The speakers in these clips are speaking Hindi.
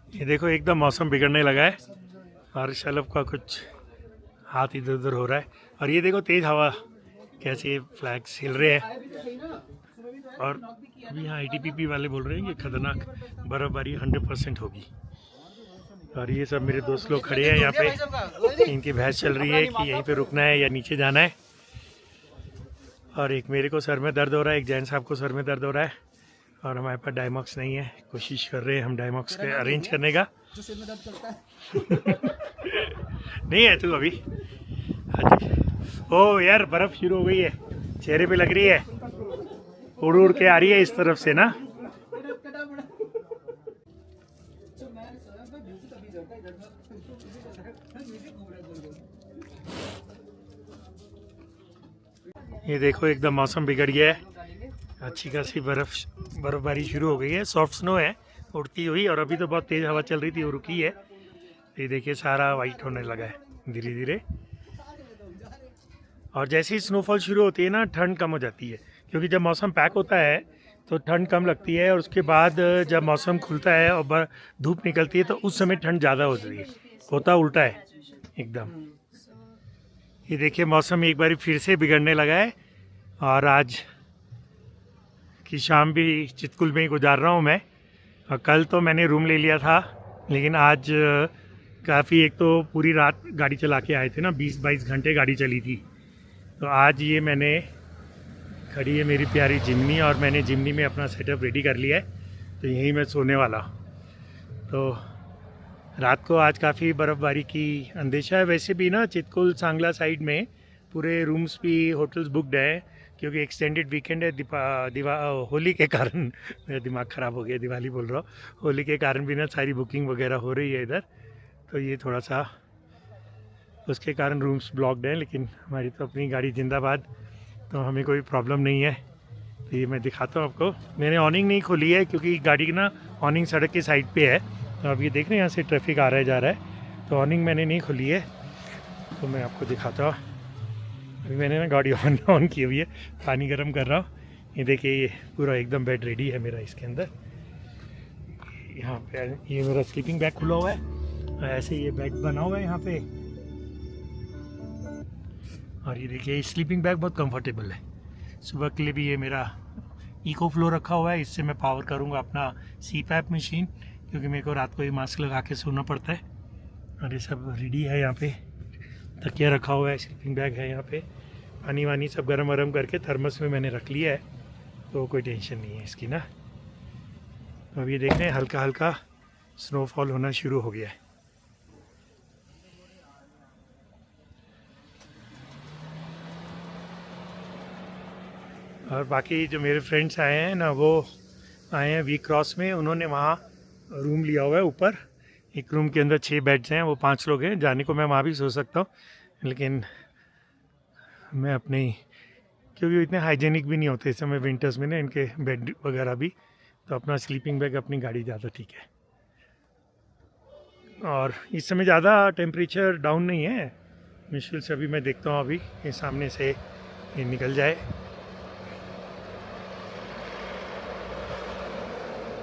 ये देखो एकदम मौसम बिगड़ने लगा है और शलभ का कुछ हाथ इधर उधर हो रहा है। और ये देखो तेज हवा कैसे फ्लैग्स हिल रहे हैं। और अभी यहाँ आईटीबीपी वाले बोल रहे हैं कि खतरनाक बर्फबारी 100% होगी। और ये सब मेरे दोस्त लोग खड़े हैं यहाँ पे, इनकी बहस चल रही है कि यहीं पे रुकना है या नीचे जाना है। और एक मेरे को सर में दर्द हो रहा है, एक जैन साहब को सर में दर्द हो रहा है और हमारे पास डायमॉक्स नहीं है। कोशिश कर रहे हैं हम डायमॉक्स के अरेंज करने का। नहीं है तू अभी? हाँ जी। ओ यार बर्फ़ शुरू हो गई है, चेहरे पे लग रही है, उड़ उड़ के आ रही है इस तरफ से ना। ये देखो एकदम मौसम बिगड़ गया है, अच्छी खासी बर्फबारी शुरू हो गई है। सॉफ्ट स्नो है उड़ती हुई, और अभी तो बहुत तेज़ हवा चल रही थी वो रुकी है। ये देखिए सारा वाइट होने लगा है धीरे धीरे। और जैसे ही स्नोफॉल शुरू होती है ना ठंड कम हो जाती है, क्योंकि जब मौसम पैक होता है तो ठंड कम लगती है, और उसके बाद जब मौसम खुलता है और धूप निकलती है तो उस समय ठंड ज़्यादा होती है। होता उल्टा है एकदम। ये देखिए मौसम एक बार फिर से बिगड़ने लगा है। और आज की शाम भी चितकुल में ही गुजार रहा हूँ मैं। और कल तो मैंने रूम ले लिया था, लेकिन आज काफ़ी, एक तो पूरी रात गाड़ी चला के आए थे ना, 20-22 घंटे गाड़ी चली थी। तो आज ये मैंने खड़ी है मेरी प्यारी जिमनी, और मैंने जिमनी में अपना सेटअप रेडी कर लिया है, तो यहीं मैं सोने वाला। तो रात को आज काफ़ी बर्फ़बारी की अंदेशा है। वैसे भी ना चितकुल सांगला साइड में पूरे रूम्स भी, होटल्स बुकड हैं, क्योंकि एक्सटेंडेड वीकेंड है। होली के कारण मेरा दिमाग ख़राब हो गया, दिवाली बोल रहा हूँ, होली के कारण भी ना सारी बुकिंग वगैरह हो रही है इधर। तो ये थोड़ा सा उसके कारण रूम्स ब्लॉक्ड हैं, लेकिन हमारी तो अपनी गाड़ी जिंदाबाद, तो हमें कोई प्रॉब्लम नहीं है। तो ये मैं दिखाता हूँ आपको। मैंने ऑनिंग नहीं खोली है क्योंकि गाड़ी ना ऑनिंग सड़क की साइड पे है। तो अब ये देख रहे हैं यहाँ से ट्रैफिक आ रहा है जा रहा है, तो ऑनिंग मैंने नहीं खोली है। तो मैं आपको दिखाता हूँ। अभी मैंने ना गाड़ी ऑन की हुई है, पानी गर्म कर रहा हूँ। ये देखिए ये पूरा एकदम बेड रेडी है मेरा इसके अंदर। यहाँ पे ये मेरा स्लीपिंग बैग खुला हुआ है, ऐसे ये बेड बना हुआ है यहाँ पे। और ये देखिए स्लीपिंग बैग बहुत कंफर्टेबल है। सुबह के लिए भी ये मेरा इको फ्लो रखा हुआ है, इससे मैं पावर करूँगा अपना CPAP मशीन, क्योंकि मेरे को रात को ये मास्क लगा के सोना पड़ता है। और ये सब रेडी है यहाँ पे, तकिया रखा हुआ है, स्लीपिंग बैग है यहाँ पे, पानी वानी सब गर्म वरम करके थर्मस में मैंने रख लिया है, तो कोई टेंशन नहीं है इसकी ना। तो अब ये देख रहे हैं हल्का हल्का स्नोफॉल होना शुरू हो गया है। और बाकी जो मेरे फ्रेंड्स आए हैं ना, वो आए हैं वी क्रॉस में, उन्होंने वहाँ रूम लिया हुआ है ऊपर। एक रूम के अंदर 6 बेड्स हैं, वो 5 लोग हैं। जाने को मैं वहाँ भी सो सकता हूँ, लेकिन मैं अपने ही, क्योंकि इतने हाइजेनिक भी नहीं होते इस समय विंटर्स में ना इनके बेड वगैरह भी, तो अपना स्लीपिंग बैग अपनी गाड़ी ज़्यादा ठीक है। और इस समय ज़्यादा टेम्परेचर डाउन नहीं है, मुश्किल से अभी मैं देखता हूँ, अभी ये सामने से ये निकल जाए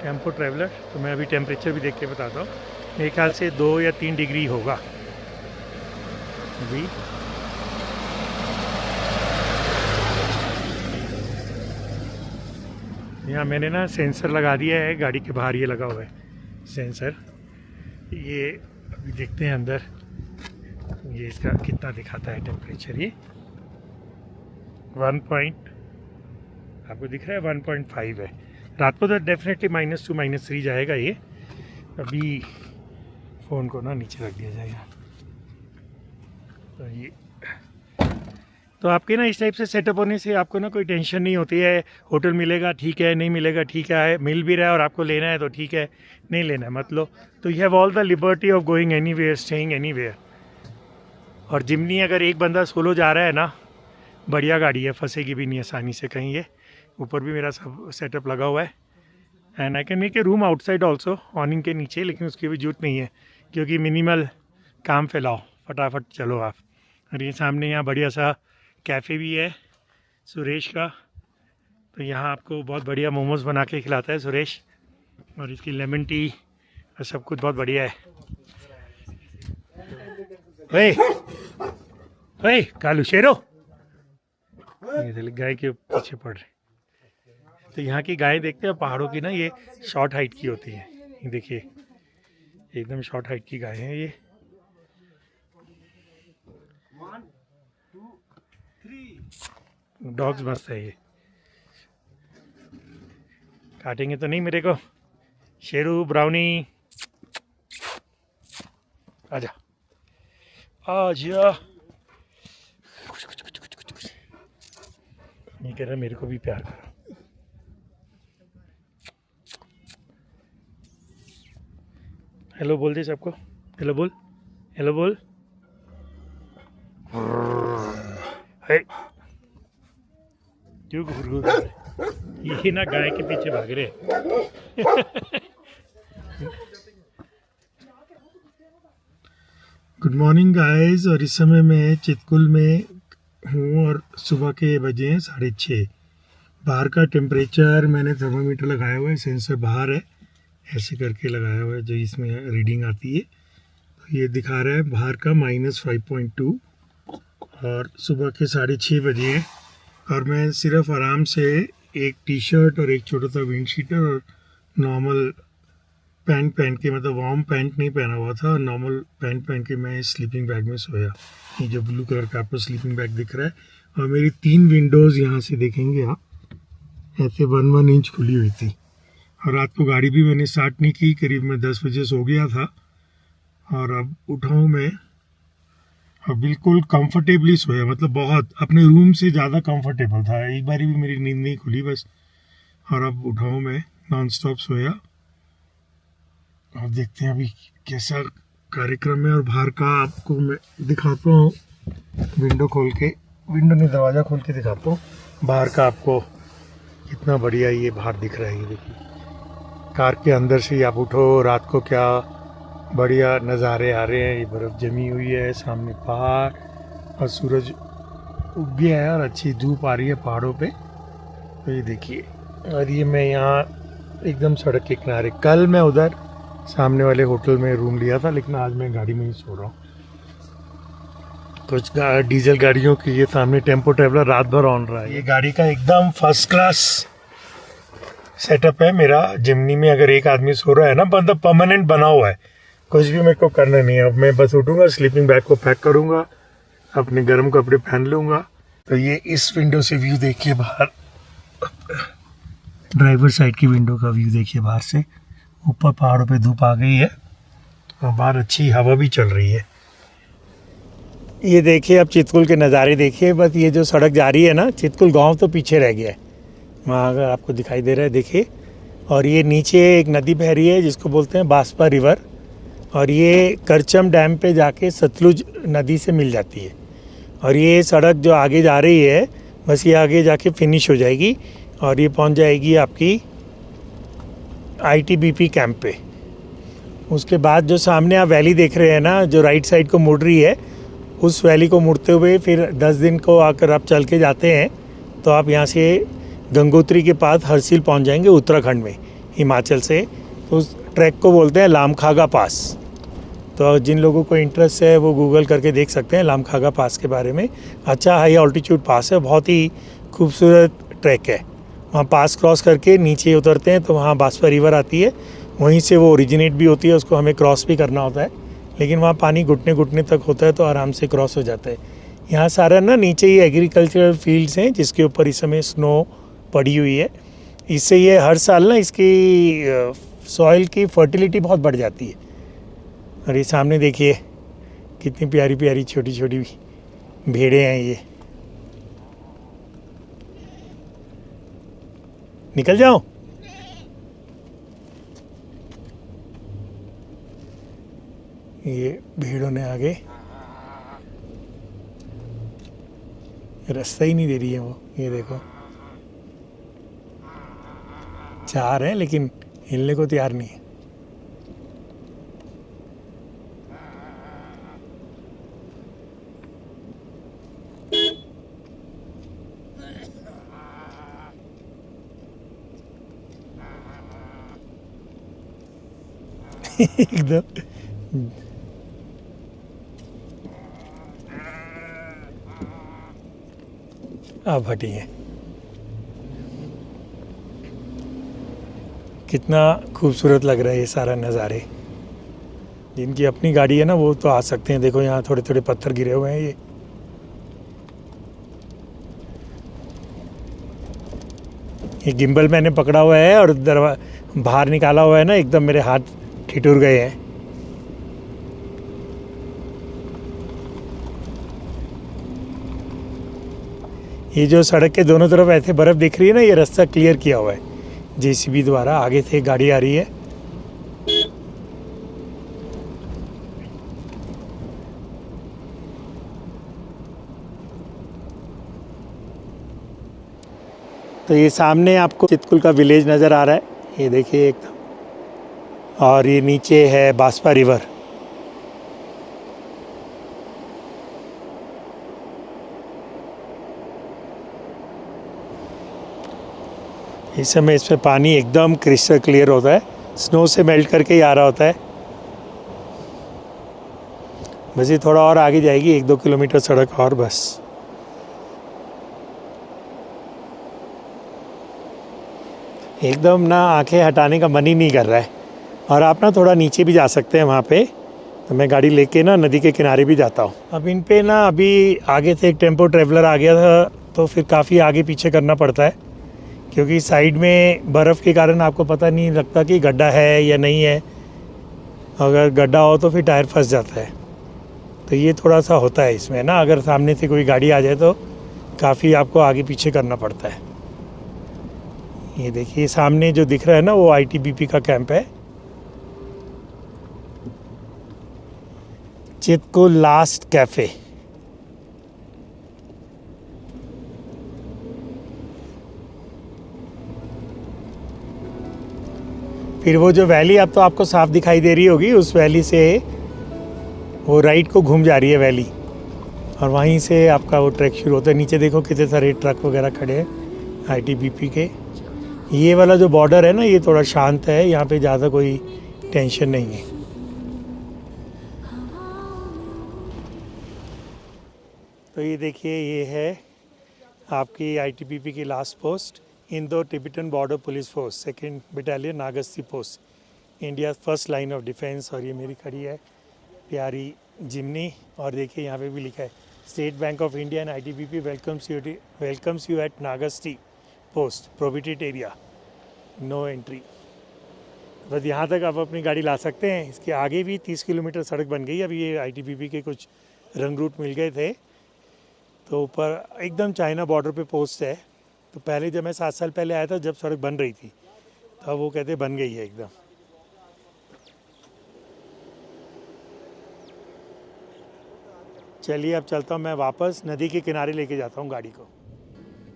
टेम्पो ट्रैवलर, तो मैं अभी टेम्परेचर भी देख के बताता हूँ। मेरे ख्याल से 2 या 3 डिग्री होगा अभी। यहाँ मैंने ना सेंसर लगा दिया है गाड़ी के बाहर, ये लगा हुआ है सेंसर। ये अभी देखते हैं अंदर ये इसका कितना दिखाता है टेम्परेचर। ये 1 आपको दिख रहा है 1.5 है। रात को तो डेफिनेटली -2 -3 जाएगा ये। अभी फ़ोन को ना नीचे रख दिया जाएगा। तो ये तो आपके ना इस टाइप से सेटअप होने से आपको ना कोई टेंशन नहीं होती है। होटल मिलेगा ठीक है, नहीं मिलेगा ठीक है, मिल भी रहा है और आपको लेना है तो ठीक है, नहीं लेना है मत लो। तो you have all the liberty of going anywhere, staying anywhere. और जिमनी अगर एक बंदा सोलो जा रहा है ना, बढ़िया गाड़ी है, फंसेगी भी नहीं आसानी से कहीं। ये ऊपर भी मेरा सब सेटअप लगा हुआ है, and I can make a room outside also ऑनिंग के नीचे, लेकिन उसकी भी जरूरत नहीं है क्योंकि मिनिमल काम फैलाओ, फटाफट चलो आप। और ये सामने यहाँ बढ़िया सा कैफ़े भी है सुरेश का, तो यहाँ आपको बहुत बढ़िया मोमोज़ बना के खिलाता है सुरेश। और इसकी लेमन टी और सब कुछ बहुत बढ़िया है। ओए ओए कालू शेरो, ये गाय के पीछे पड़ रहे। तो यहाँ की गाय देखते हैं पहाड़ों की ना, ये शॉर्ट हाइट की होती है। ये देखिए एकदम शॉर्ट हाइट की गाय है ये। 1 2 3 डॉग्स मस्त है ये। काटेंगे तो नहीं मेरे को? शेरू ब्राउनी आजा आजा। ये कह रहा मेरे को भी प्यार करो। हेलो बोल दे सबको, हेलो बोल, हेलो बोल। हे क्यों घुर घुर रहे? ये ना गाय के पीछे भाग रहे हैं। Good morning guys. और इस समय मैं चितकुल में हूँ और सुबह के बजे हैं 6:30। बाहर का टेम्परेचर मैंने थर्मामीटर लगाया हुआ है, सेंसर बाहर है, ऐसे करके लगाया हुआ है जो इसमें रीडिंग आती है। तो ये दिखा रहा है बाहर का -5.2 और सुबह के 6:30 बजे हैं। और मैं सिर्फ आराम से एक टी शर्ट और एक छोटा सा विंड शीटर और नॉर्मल पैंट पहन के, मतलब वार्म पैंट नहीं पहना हुआ था, नॉर्मल पैंट पहन के मैं स्लीपिंग बैग में सोया। ये जो ब्लू कलर का आपको स्लीपिंग बैग दिख रहा है, और मेरी 3 विंडोज़ यहाँ से देखेंगे आप, ऐसे 1 इंच खुली हुई थी। और रात को गाड़ी भी मैंने स्टार्ट नहीं की, करीब मैं 10 बजे सो गया था और अब उठा हूँ मैं और बिल्कुल कंफर्टेबली सोया, मतलब बहुत अपने रूम से ज़्यादा कंफर्टेबल था। एक बारी भी मेरी नींद नहीं खुली बस। और अब उठा हूँ मैं, नॉन स्टॉप सोया। और देखते हैं अभी कैसा कार्यक्रम है। और बाहर का आपको मैं दिखाता हूँ, विंडो खोल के, विंडो नहीं दरवाज़ा खोल के दिखाता हूँ बाहर का आपको कितना बढ़िया ये बाहर दिख रहा है। ये देखिए कार के अंदर से ही आप उठो, रात को क्या बढ़िया नज़ारे आ रहे हैं। ये बर्फ़ जमी हुई है, सामने पहाड़ और सूरज उग गया है और अच्छी धूप आ रही है पहाड़ों पे। तो ये देखिए, और ये मैं यहाँ एकदम सड़क के किनारे, कल मैं उधर सामने वाले होटल में रूम लिया था, लेकिन आज मैं गाड़ी में ही सो रहा हूँ। कुछ डीजल गाड़ियों की ये सामने टेम्पो ट्रेवलर रात भर ऑन रहा है। ये गाड़ी का एकदम फर्स्ट क्लास सेटअप है मेरा। जिमनी में अगर एक आदमी सो रहा है ना, मतलब परमानेंट बना हुआ है, कुछ भी मेरे को करना नहीं है। अब मैं बस उठूँगा, स्लीपिंग बैग को पैक करूँगा, अपने गर्म कपड़े पहन लूँगा। तो ये इस विंडो से व्यू देखिए बाहर, ड्राइवर साइड की विंडो का व्यू देखिए बाहर से। ऊपर पहाड़ों पे धूप आ गई है और बाहर अच्छी हवा भी चल रही है। ये देखिए अब चितकुल के नज़ारे देखिए। बस ये जो सड़क जा रही है ना, चितकुल गांव तो पीछे रह गया है, वहाँ अगर आपको दिखाई दे रहा है देखिए। और ये नीचे एक नदी बह रही है जिसको बोलते हैं बास्पा रिवर, और ये करचम डैम पे जाके सतलुज नदी से मिल जाती है। और ये सड़क जो आगे जा रही है, बस ये आगे जाके फिनिश हो जाएगी और ये पहुंच जाएगी आपकी ITBP कैंप पे। उसके बाद जो सामने आप वैली देख रहे हैं ना, जो राइट साइड को मुड़ रही है, उस वैली को मुड़ते हुए फिर 10 दिन को आकर आप चल के जाते हैं तो आप यहाँ से गंगोत्री के पास हरसिल पहुँच जाएंगे, उत्तराखंड में, हिमाचल से। तो उस ट्रैक को बोलते हैं लामखागा पास। तो जिन लोगों को इंटरेस्ट है वो गूगल करके देख सकते हैं लामखागा पास के बारे में। अच्छा हाई ऑल्टीट्यूड पास है, बहुत ही खूबसूरत ट्रैक है। वहाँ पास क्रॉस करके नीचे उतरते हैं तो वहाँ बास्पा रिवर आती है, वहीं से वो ओरिजिनेट भी होती है, उसको हमें क्रॉस भी करना होता है, लेकिन वहाँ पानी घुटने घुटने तक होता है तो आराम से क्रॉस हो जाता है। यहाँ सारा ना नीचे ही एग्रीकल्चरल फील्ड्स हैं जिसके ऊपर इस समय स्नो पड़ी हुई है। इससे ये हर साल ना इसकी सॉइल की फर्टिलिटी बहुत बढ़ जाती है। और ये सामने देखिए कितनी प्यारी प्यारी छोटी छोटी भेड़ें हैं। ये निकल जाओ। ये भेड़ों ने आगे रास्ता ही नहीं दे रही है वो, ये देखो। 4 हैं लेकिन हिलने को तैयार नहीं है। एकदम आप हटिए। कितना खूबसूरत लग रहा है ये सारा नज़ारे। जिनकी अपनी गाड़ी है ना वो तो आ सकते हैं। देखो यहाँ थोड़े थोड़े पत्थर गिरे हुए हैं। ये गिम्बल मैंने पकड़ा हुआ है और बाहर निकाला हुआ है ना, एकदम मेरे हाथ ठिठुर गए हैं। ये जो सड़क के दोनों तरफ ऐसे बर्फ़ दिख रही है ना, ये रास्ता क्लियर किया हुआ है जेसीबी द्वारा। आगे से एक गाड़ी आ रही है। तो ये सामने आपको चितकुल का विलेज नज़र आ रहा है, ये देखिए एकदम। और ये नीचे है बास्पा रिवर। इस समय इसमें पानी एकदम क्रिस्टल क्लियर होता है, स्नो से मेल्ट करके ही आ रहा होता है। बस ये थोड़ा और आगे जाएगी, 1-2 किलोमीटर सड़क और बस। एकदम ना आंखें हटाने का मन ही नहीं कर रहा है। और आप ना थोड़ा नीचे भी जा सकते हैं वहाँ पे। तो मैं गाड़ी लेके ना नदी के किनारे भी जाता हूँ। अब इन पे ना अभी आगे से एक टेम्पो ट्रेवलर आ गया था, तो फिर काफ़ी आगे पीछे करना पड़ता है, क्योंकि साइड में बर्फ़ के कारण आपको पता नहीं लगता कि गड्ढा है या नहीं है। अगर गड्ढा हो तो फिर टायर फंस जाता है। तो ये थोड़ा सा होता है इसमें ना, अगर सामने से कोई गाड़ी आ जाए तो काफ़ी आपको आगे पीछे करना पड़ता है। ये देखिए सामने जो दिख रहा है ना, वो आईटीबीपी का कैंप है। Chitkul last cafe. फिर वो जो वैली अब तो आपको साफ दिखाई दे रही होगी, उस वैली से वो राइट को घूम जा रही है वैली, और वहीं से आपका वो ट्रैक शुरू होता है। नीचे देखो कितने सारे ट्रक वगैरह खड़े हैं आईटीबीपी के। ये वाला जो बॉर्डर है ना, ये थोड़ा शांत है, यहाँ पे ज़्यादा कोई टेंशन नहीं है। तो ये देखिए, ये है आपकी आईटीबीपी की last post, Indo Tibetan border police force, 2nd battalion Nagasti post, India first line of defence. और ये मेरी खड़ी है प्यारी जिमनी। और देखिए यहाँ पे भी लिखा है, State Bank of India and ITBP welcomes you at Nagasti post, prohibited area, no entry. बस यहाँ तक आप अपनी गाड़ी ला सकते हैं। इसके आगे भी 30 किलोमीटर सड़क बन गई। अभी ये आईटीबीपी के कुछ रंग रूट मिल गए थे। तो ऊपर एकदम चाइना बॉर्डर पे पोस्ट है। तो पहले जब मैं 7 साल पहले आया था, जब सड़क बन रही थी, तब वो कहते बन गई है एकदम। चलिए अब चलता हूँ मैं वापस, नदी के किनारे लेके जाता हूँ गाड़ी को।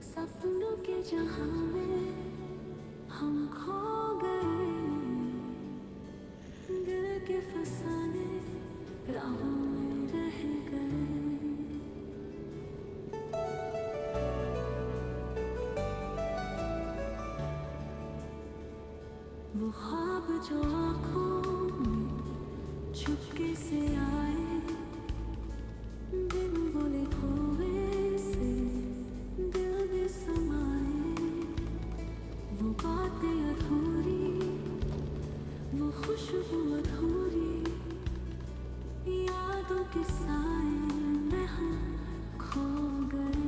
सपनों के जहां में हम खो गए, दिल के फसाने राहों में रह गए। वो ख्वाब जो आँखों में चुपके से आए, बिन बोले खोए से दिल में समाए। वो बातें अधूरी, वो खुशबू अधूरी, यादों के साए में हम खो गए।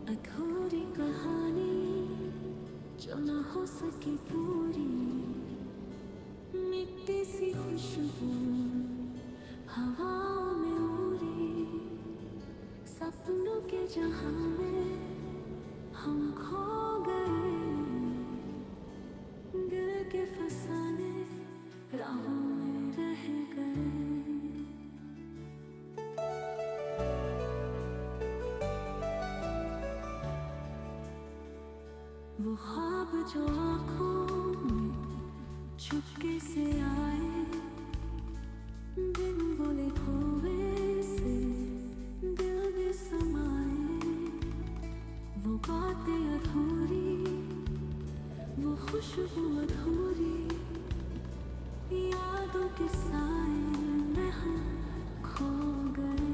अधूरी कहानी जो न हो सकी पूरी, मिट्टी सी खुशबू हवाओं में उड़ी। सपनों के जहां में हम खो गए, दिल के फसाने राहों में रह गए। वो ख्वाब जो आँखों में चुपके से आए, बिन बोले खोए से दिल में समाए, वो बातें अधूरी, वो खुशबू अधूरी, यादों के साए में हम खो गए।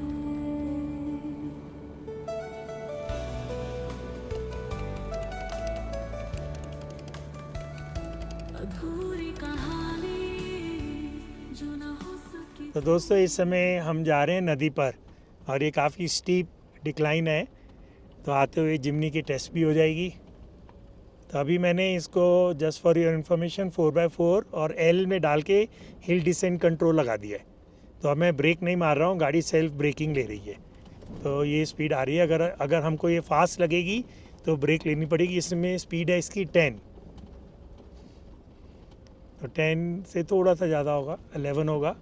अधूरी कहानी जो ना हो सकी। तो दोस्तों इस समय हम जा रहे हैं नदी पर और ये काफ़ी स्टीप डिक्लाइन है, तो आते हुए जिमनी की टेस्ट भी हो जाएगी। तो अभी मैंने इसको just for your information 4x4 और L में डाल के हिल डिसेंट कंट्रोल लगा दिया है। तो अब मैं ब्रेक नहीं मार रहा हूँ, गाड़ी सेल्फ ब्रेकिंग ले रही है। तो ये स्पीड आ रही है। अगर हमको ये फास्ट लगेगी तो ब्रेक लेनी पड़ेगी। इसमें स्पीड है इसकी 10, तो 10 से थोड़ा सा ज़्यादा होगा, 11 होगा।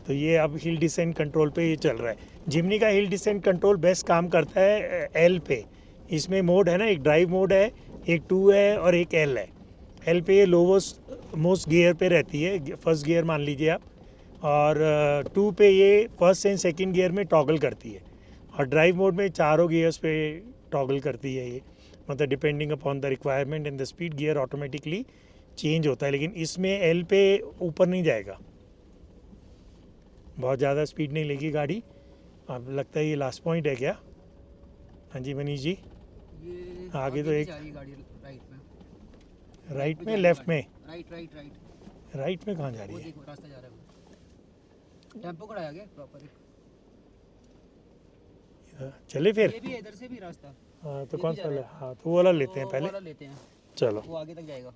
तो ये अब हिल डिसेंट कंट्रोल पे ये चल रहा है। जिमनी का हिल डिसेंट कंट्रोल बेस्ट काम करता है L पे। इसमें मोड है ना, एक ड्राइव मोड है, एक 2 है और एक L है। L पे ये लोवेस्ट मोस्ट गियर पे रहती है, फर्स्ट गियर मान लीजिए आप, और 2 पे ये फर्स्ट एंड सेकंड गियर में टॉगल करती है, और ड्राइव मोड में चारों गियर्स पे टॉगल करती है ये। मतलब depending upon the requirement and the speed gear automatically change होता है। लेकिन इसमें L पे ऊपर नहीं जाएगा, बहुत ज़्यादा स्पीड नहीं लेगी गाड़ी। अब लगता है ये लास्ट पॉइंट है क्या? हाँ जी मनीष जी, ये आगे तो एक जा रही है गाड़ी राइट में, राइट में, लेफ्ट में? राइट राइट राइट, राइट में कहाँ जा रही वो है? देखो रास्ता जा रहा है, टेम्पो खड़ा है आगे प्रॉपर। चले फिर? ये भी है, इधर से भी रास्ता। हाँ तो ये कौन भी सा जा रहा ले? है। हाँ तो वो वाला लेते हैं वो पहले। वाला लेते हैं, चलो, वो आगे तक जाएगा।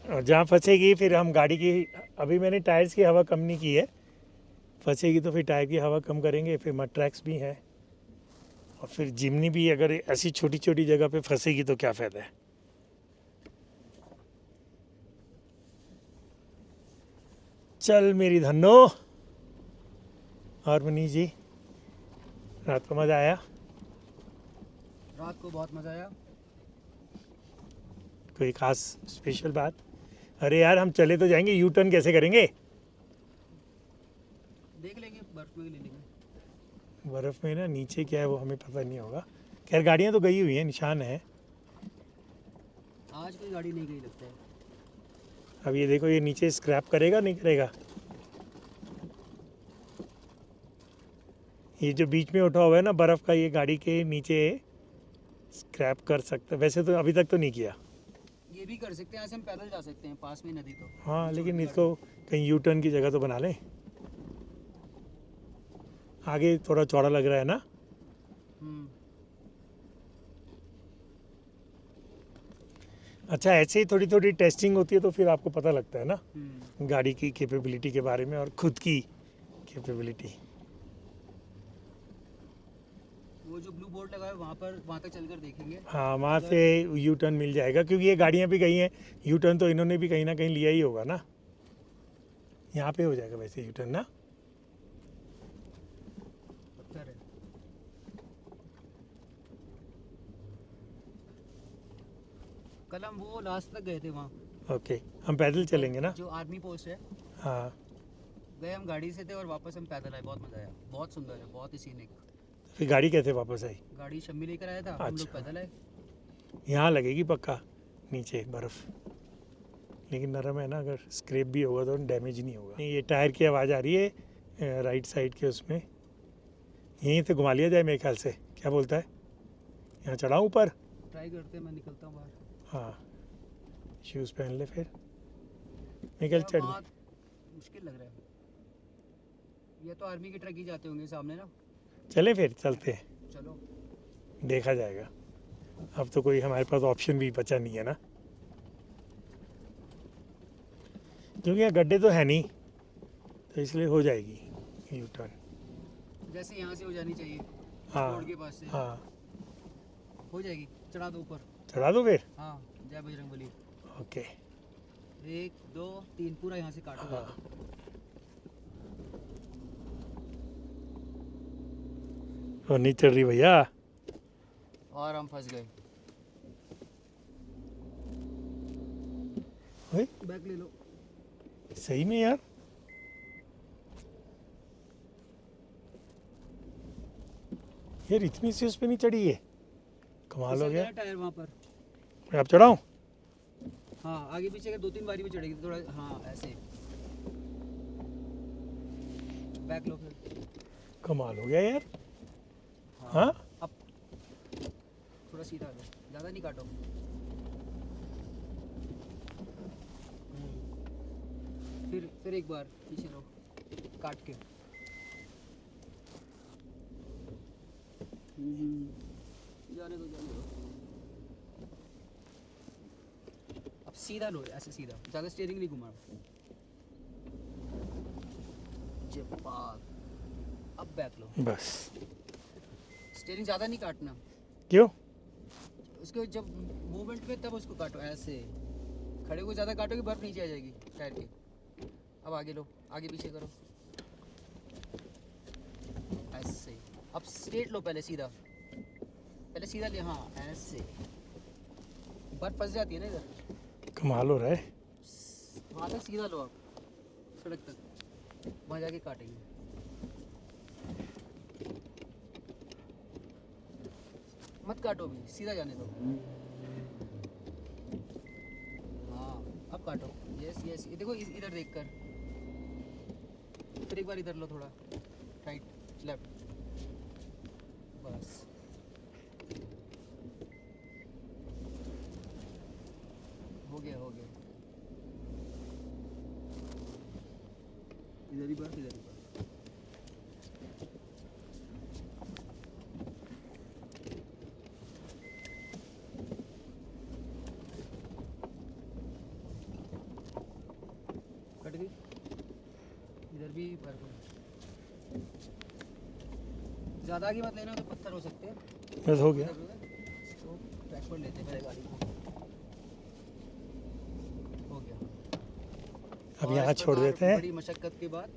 और जहाँ फंसेगी फिर हम गाड़ी की, अभी मैंने टायर्स की हवा कम नहीं की है, फंसेगी तो फिर टायर की हवा कम करेंगे। फिर मड ट्रैक्स भी हैं, और फिर जिमनी भी अगर ऐसी छोटी छोटी जगह पे फंसेगी तो क्या फ़ायदा है। चल मेरी धन्नो। और मनीष जी, रात को मज़ा आया? रात को बहुत मजा आया। कोई ख़ास स्पेशल बात? अरे यार हम चले तो जाएंगे, यू टर्न कैसे करेंगे? देख लेंगे, बर्फ में ही ले लेंगे। बर्फ़ में ना नीचे क्या है वो हमें पता नहीं होगा। खैर गाड़ियाँ तो गई हुई हैं, निशान है। आज कोई गाड़ी नहीं गई लगता है। अब ये देखो, ये नीचे स्क्रैप करेगा नहीं करेगा? ये जो बीच में उठा हुआ है ना बर्फ़ का, ये गाड़ी के नीचे स्क्रैप कर सकता है। वैसे तो अभी तक तो नहीं किया। ये भी कर सकते हैं, यहाँ से हम पैदल जा सकते हैं, पास में नदी तो। हाँ लेकिन इसको कहीं यू टर्न की जगह तो बना लें। आगे थोड़ा चौड़ा लग रहा है ना? अच्छा, ऐसे ही थोड़ी थोड़ी टेस्टिंग होती है तो फिर आपको पता लगता है ना गाड़ी की कैपेबिलिटी के बारे में और खुद की कैपेबिलिटी। वो जो ब्लू बोर्ड लगा है वहाँ तक चलकर देखेंगे। हाँ वहाँ से यू टर्न मिल जाएगा, क्योंकि ये गाड़ियाँ भी गई हैं। यू टर्न तो इन्होंने भी कहीं ना कहीं लिया ही होगा ना। यहाँ पे हो जाएगा वैसे यू टर्न ना। पत्थर है। कल हम वो लास्ट तक गए थे वहाँ, ओके, हम पैदल चलेंगे ना? जो आर्मी पोस्ट है। हाँ, गए हम गाड़ी से थे और वापस हम पैदल आए, बहुत मजा आया, बहुत सुंदर है, बहुत ही सीनिक। फिर गाड़ी कैसे वापस आई? गाड़ी शम्मी लेकर आया था, हम लोग अच्छा। पैदल आए। यहाँ लगेगी पक्का नीचे बर्फ़, लेकिन नरम है ना, अगर स्क्रैप भी होगा तो डैमेज नहीं होगा। ये टायर की आवाज़ आ रही है राइट साइड के उसमें। यहीं से घुमा लिया जाए मेरे ख्याल से, क्या बोलता है? यहाँ चढ़ाऊँ ऊपर? ट्राई करते हैं, मैं निकलता हूँ बाहर। हाँ, शूज़ पहन ले फिर। निकल चढ़ वहाँ मुश्किल लग रहा है। ये तो आर्मी के ट्रक ही जाते होंगे सामने ना। चले फिर, चलते हैं, चलो देखा जाएगा। अब तो कोई हमारे पास ऑप्शन भी बचा नहीं है ना, क्योंकि यहाँ गड्ढे तो है नहीं, तो इसलिए हो जाएगी यू टर्न। जैसे यहाँ से हो जानी चाहिए, हाँ रोड के पास से हाँ, हो जाएगी। चढ़ा दो ऊपर। चढ़ा दो फिर। हाँ, जय बजरंगबली। ओके, 1 2 3 पूरा यहाँ से काटो। हाँ। और नहीं चढ़ रही भैया। और हम फंस गए। ओए, बैक ले लो। सही में यार, यार इतनी सी उस पे नहीं चढ़ी है, कमाल हो फिसल गया। गया टायर वहाँ पर। मैं अब चढ़ाऊँ? हाँ आगे पीछे के 2-3 बारी में चढ़ेगी थोड़ा, हाँ ऐसे। बैक लो फिर। कमाल हो गया यार। हाँ, अब थोड़ा सीधा लो, ज़्यादा नहीं काटो। फिर एक बार पीछे लो काट के। जाने दो जाने दो। अब सीधा लो, ऐसे सीधा, ज़्यादा स्टीयरिंग नहीं घुमाओ। अब बैक लो, बस। स्टीयरिंग ज़्यादा नहीं काटना। क्यों? उसको जब मूवमेंट में तब उसको काटो ऐसे। खड़े को ज़्यादा काटोगे बर्फ नीचे आ जाएगी टायर के। अब आगे लो, आगे पीछे करो ऐसे। अब स्ट्रेट लो, पहले सीधा, पहले सीधा ले, हाँ ऐसे। बर्फ फंस जाती है ना इधर। कमाल हो रहा है। वहाँ तक सीधा लो, आप सड़क तक, वहाँ जाके काटेंगे। मत काटो भी, सीधा जाने दो। हाँ अब काटो, यस यस। ये देखो इधर देख कर, फिर एक बार इधर लो, थोड़ा राइट लेफ्ट, बस। हो गया हो गया। इधर ही बार, इधर ही बार। कट गई, इधर भी बर्फ है। ज़्यादा आगे मत लेना, तो पत्थर हो सकते हैं। बस हो गया। तो बैकवर्ड लेते हैं पहले गाड़ी को। हो गया। अब और यहाँ इस छोड़ प्रकार देते हैं। बड़ी मशक्कत के बाद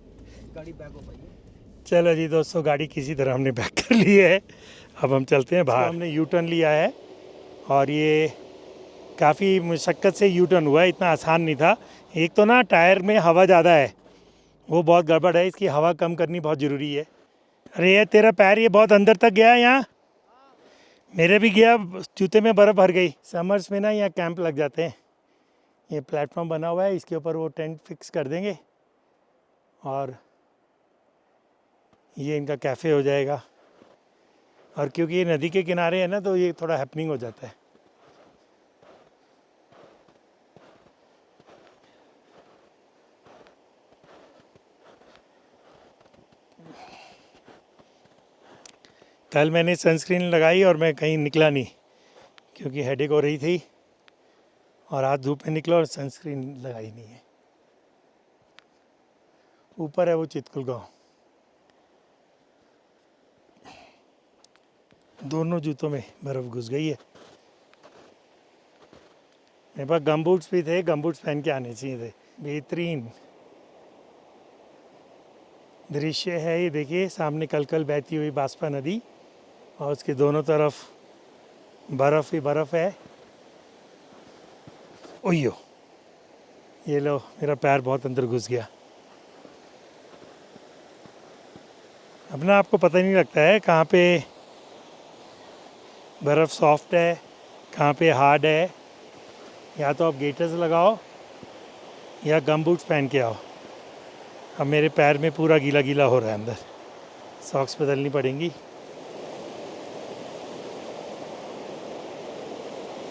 गाड़ी बैक हो पाई है। चलो जी दोस्तों, गाड़ी किसी तरह हमने बैक कर ली है। अब हम चलते हैं बाहर। हमने यू टर्न लिया है और ये काफ़ी मुशक्क़त से यू टर्न हुआ है, इतना आसान नहीं था। एक तो ना टायर में हवा ज़्यादा है, वो बहुत गड़बड़ है, इसकी हवा कम करनी बहुत ज़रूरी है। अरे ये तेरा पैर ये बहुत अंदर तक गया है यहाँ, मेरे भी गया, जूते में बर्फ़ भर गई। समर्स में ना यहाँ कैंप लग जाते हैं, ये प्लेटफॉर्म बना हुआ है, इसके ऊपर वो टेंट फिक्स कर देंगे और ये इनका कैफ़े हो जाएगा। और क्योंकि ये नदी के किनारे है ना, तो ये थोड़ा हैपनिंग हो जाता है। कल मैंने सनस्क्रीन लगाई और मैं कहीं निकला नहीं क्योंकि हेडेक हो रही थी, और आज धूप में निकला और सनस्क्रीन लगाई नहीं है। ऊपर है वो चितकुल गांव। दोनों जूतों में बर्फ़ घुस गई है। मेरे पास गम बूट्स भी थे, गम बूट्स पहन के आने चाहिए थे। बेहतरीन दृश्य है ये, देखिए सामने कल बहती हुई बास्पा नदी और उसके दोनों तरफ बर्फ़ ही बर्फ़ है। ओयो, ये लो, मेरा पैर बहुत अंदर घुस गया। अपना आपको पता ही नहीं लगता है कहाँ पे बर्फ़ सॉफ्ट है, कहाँ पे हार्ड है। या तो आप गेटर्स लगाओ या गम बूट्स पहन के आओ। अब मेरे पैर में पूरा गीला गीला हो रहा है अंदर, सॉक्स बदलनी पड़ेंगी।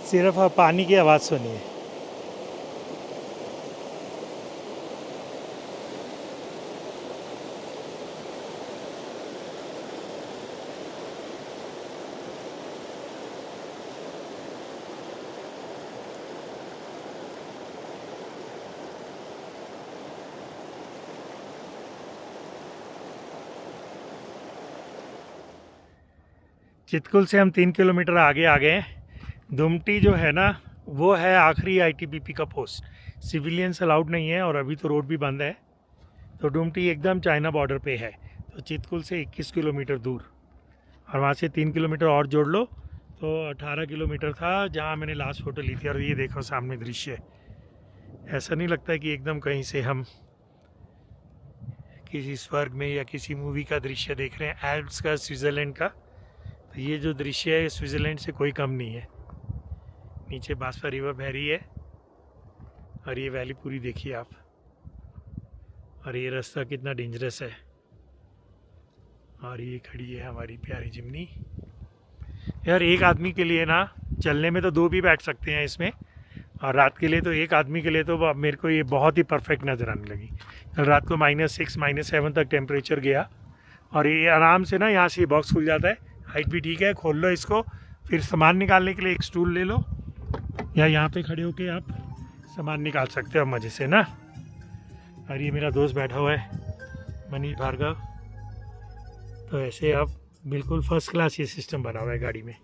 सिर्फ आप पानी की आवाज़ सुनिए। चितकुल से हम 3 किलोमीटर आगे आ गए हैं। दुमटी जो है ना, वो है आखिरी आईटीबीपी का पोस्ट। सिविलियंस अलाउड नहीं है और अभी तो रोड भी बंद है। तो दुमटी एकदम चाइना बॉर्डर पे है, तो चितकुल से 21 किलोमीटर दूर, और वहाँ से 3 किलोमीटर और जोड़ लो तो 18 किलोमीटर था जहाँ मैंने लास्ट फ़ोटो ली थी। और ये देखो सामने दृश्य, ऐसा नहीं लगता है कि एकदम कहीं से हम किसी स्वर्ग में या किसी मूवी का दृश्य देख रहे हैं, एल्प्स का, स्विट्ज़रलैंड का। तो ये जो दृश्य है स्विट्ज़रलैंड से कोई कम नहीं है। नीचे बास्पा रिवर बह रही है और ये वैली पूरी देखिए आप। और ये रास्ता कितना डेंजरस है। और ये खड़ी है हमारी प्यारी जिम्नी। यार एक आदमी के लिए ना, चलने में तो 2 भी बैठ सकते हैं इसमें, और रात के लिए तो एक आदमी के लिए तो अब मेरे को ये बहुत ही परफेक्ट नज़र आने लगी। कल रात को -6 -7 तक टेम्परेचर गया। और ये आराम से ना यहाँ से बॉक्स खुल जाता है, हाइट भी ठीक है। खोल लो इसको, फिर सामान निकालने के लिए एक स्टूल ले लो, या यहाँ पे खड़े होके आप सामान निकाल सकते हो मज़े से ना। और ये मेरा दोस्त बैठा हुआ है मनीष भार्गव। तो ऐसे अब बिल्कुल फर्स्ट क्लास ये सिस्टम बना हुआ है गाड़ी में।